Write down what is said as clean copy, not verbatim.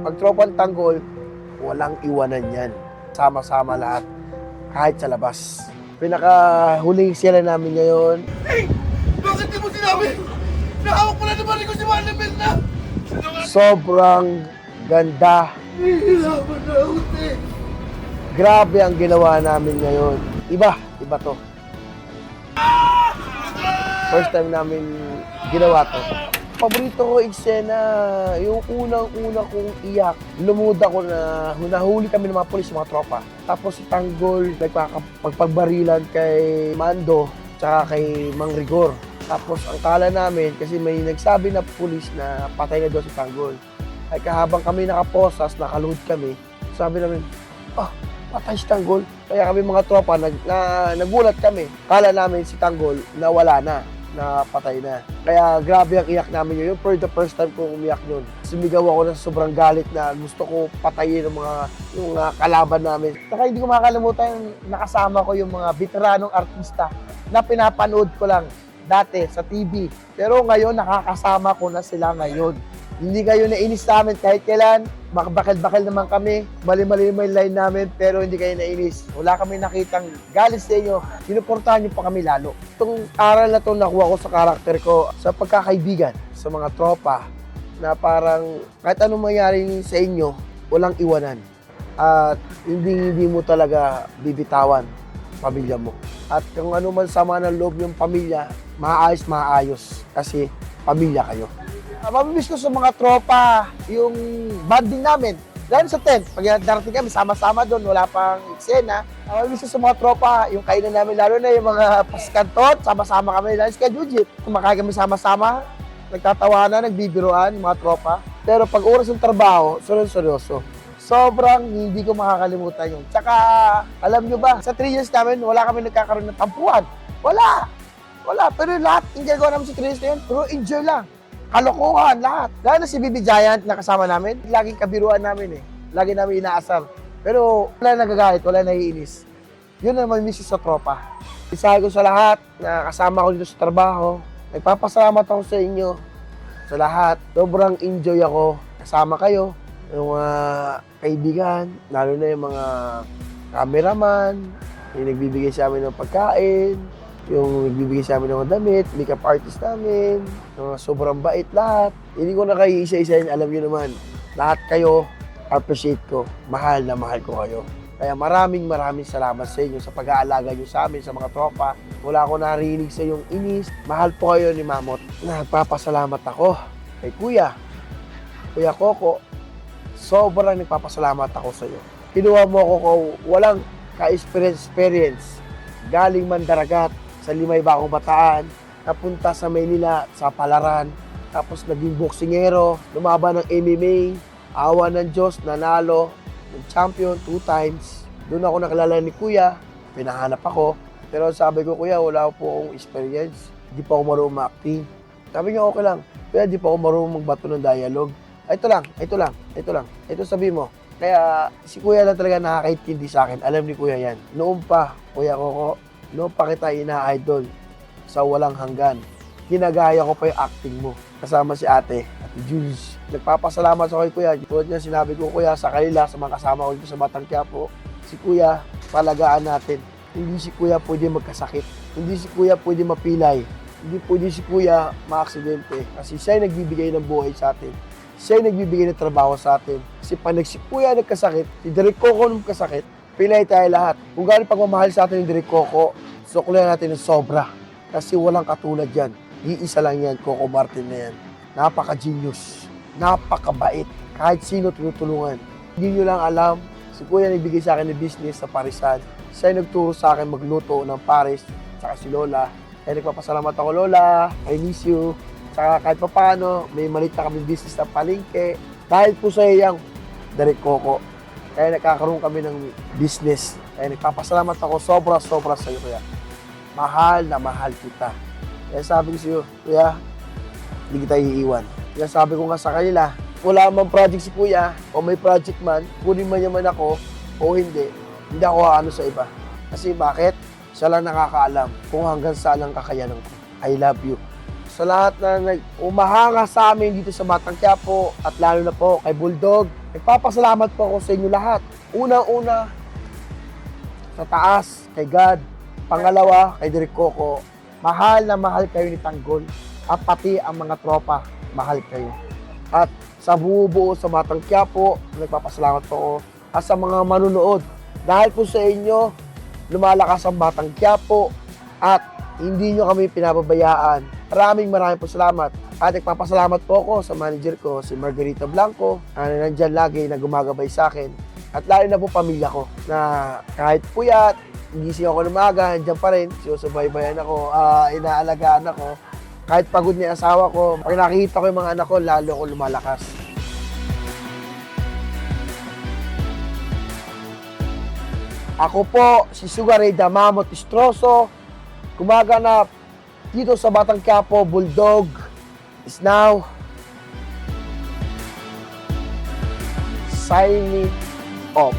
Pag tropang tanggol, walang iwanan yan. Sama-sama lahat, kahit sa labas. Pinakahuling sila namin ngayon. Hey! Bakit di mo sinabi? Nahawak mo na naman ko si Manibel na! Sobrang ganda. Hihirapan na ako, te. Grabe ang ginawa namin ngayon. Iba to. First time namin ginawa to. Paborito ko eksena, yung unang-una kong iyak. Lumud ako na nahuli kami ng mga pulis, mga tropa. Tapos si Tanggol, nagpagbarilan kay Mando, tsaka kay Mang Rigor. Tapos ang kala namin, kasi may nagsabi na pulis na patay na daw si Tanggol. Ay kahabang kami nakaposas, nakaluhod kami, sabi namin, patay si Tanggol. Kaya kami mga tropa, nagulat kami. Kala namin si Tanggol na wala na patay na. Kaya grabe ang iyak namin yun. For the first time kong umiyak yun. Sumigaw ako na sobrang galit na gusto ko patayin yung kalaban namin. Saka hindi ko makakalimutan, nakasama ko yung mga veteranong artista na pinapanood ko lang dati sa TV. Pero ngayon, nakakasama ko na sila ngayon. Hindi kayo nainis sa amin kahit kailan. Bakal-bakal naman kami. Mali-mali yung line namin, pero hindi kayo nainis. Wala kami nakitang galit sa inyo. Sinuportahan niyo pa kami lalo. Itong aral na ito nakuha ko sa karakter ko, sa pagkakaibigan, sa mga tropa, na parang kahit anong mangyari sa inyo, walang iwanan. At hindi mo talaga bibitawan pamilya mo. At kung ano man sama ng loob yung pamilya, maayos. Kasi pamilya kayo. Mamimiss ko sa mga tropa, yung bonding namin. Lalo sa tent, pag darating kami, sama-sama doon, wala pang eksena. Mamimiss ko sa mga tropa, yung kainan namin, lalo na yung mga paskantot, sama-sama kami, lalo sa Jujit. Kumakain kami sama-sama, nagtatawanan, nagbibiruan, mga tropa. Pero pag oras ng trabaho, seryoso. Sobrang hindi ko makakalimutan yun. Tsaka, alam nyo ba, sa 3 years namin, wala kami nagkakaroon ng tampuhan. Wala. Pero lahat, enjoy ko namin sa 3 years na yun, pero enjoy lang. Kalokohan, lahat. Lalo na si Bibi Giant na kasama namin, laging kabiruan namin eh. Lagi namin inaasar. Pero wala nagagalit, wala naiinis. Yun ang mamimiss sa tropa. Isahin ko sa lahat na kasama ko dito sa trabaho. Nagpapasalamat ako sa inyo. Sa lahat. Sobrang enjoy ako. Kasama kayo. Yung mga kaibigan, lalo na yung mga cameraman, yung nagbibigay sa amin ng pagkain, yung nagbibigay sa amin ng damit, makeup artist namin, sobrang bait lahat. Hindi ko na kayo isa-isahin, alam nyo naman, lahat kayo, appreciate ko, mahal na mahal ko kayo. Kaya maraming salamat sa inyo sa pag-aalaga nyo sa amin, sa mga tropa. Wala ko narinig sa yung inis. Mahal po kayo ni Mamot. Nagpapasalamat ako kay Kuya Coco. Sobrang nagpapasalamat ako sa iyo. Kinuha mo ako kung walang ka-experience. Galing Mandaragat, sa Limay Bakong Bataan, napunta sa Maynila, sa Palaran, tapos naging boksingero, lumaban ng MMA, awa ng Diyos, nanalo, champion 2 times. Doon ako nakilala ni Kuya, pinahanap ako. Pero sabi ko, Kuya, wala po akong experience, hindi pa ako marunong ma-acting. Sabi niya, okay lang, Kuya, hindi pa ako marunong magbato ng dialogue. Ito lang. Ito sabi mo. Kaya si Kuya lang talaga nakakaintindi sa akin. Alam ni Kuya yan. Noon pa, Kuya Coco, noon pa kita ina-idol sa walang hanggan. Ginagaya ko pa yung acting mo. Kasama si Ate Jules. Nagpapasalamat sa kay Kuya. Tulad niya sinabi ko, Kuya, sa kanila, sa mga kasama ko dito sa Batang Quiapo, si Kuya, palagaan natin. Hindi si Kuya pwede magkasakit. Hindi si Kuya pwede mapilay. Hindi pwede si Kuya maaksidente. Kasi siya ay nagbibigay ng buhay sa atin. Siya ay nagbibigay ng trabaho sa atin. Kasi pag si Kuya nagkasakit, si Direk Coco nagkasakit, pilay tayo lahat. Kung gano'ng pagmamahal sa atin ni Direk Coco, suklihan natin ng sobra. Kasi walang katulad yan. Iisa lang yan, Coco Martin na yan. Napaka-genius. Napakabait. Kahit sino tinutulungan. Hindi nyo lang alam, si Kuya nagbigay sa akin ng business sa Parisan. Siya ay nagturo sa akin magluto ng Paris, saka si Lola. Kaya nagpapasalamat ako, Lola. I miss you. Saka kahit pa paano, may maliit na kami business na palengke. Dahil po sa iyang Direk Coco. Kaya nakakaroon kami ng business. Kaya nagpapasalamat ako sobra sa iyo, Kuya. Mahal na mahal kita. Kaya sabi ko sa iyo, Kuya, hindi kita iiwan. Kaya sabi ko nga sa kanila, wala mang project si Kuya, o may project man, kunin man yaman ako, o hindi ako aano sa iba. Kasi bakit? Siya lang nakakaalam kung hanggang saan ang kakayanan ko. I love you. sa lahat na umahanga sa amin dito sa Batang Quiapo at lalo na po kay Bulldog. Nagpapasalamat po ako sa inyo lahat. Una-una, sa taas, kay God. Pangalawa, kay Direk Coco. Mahal na mahal kayo ni Tanggol. At pati ang mga tropa, mahal kayo. At sa buo sa Batang Quiapo, nagpapasalamat po ako. At sa mga manunood, dahil po sa inyo, lumalakas ang Batang Quiapo at hindi nyo kami pinababayaan. Maraming po salamat. At nagpapasalamat po ako sa manager ko, si Margarita Blanco, na nandyan lagi na gumagabay sa akin. At lalo na po pamilya ko, na kahit puyat, gising ako ng umaga, nandiyan pa rin, sinusubaybayan ako, inaalagaan ako. Kahit pagod niya asawa ko, pag nakikita ko yung mga anak ko, lalo ko lumalakas. Ako po, si Sugar Ray Damamot Istroso, gumaganap dito sa Batang Quiapo. Bulldog is now signing off.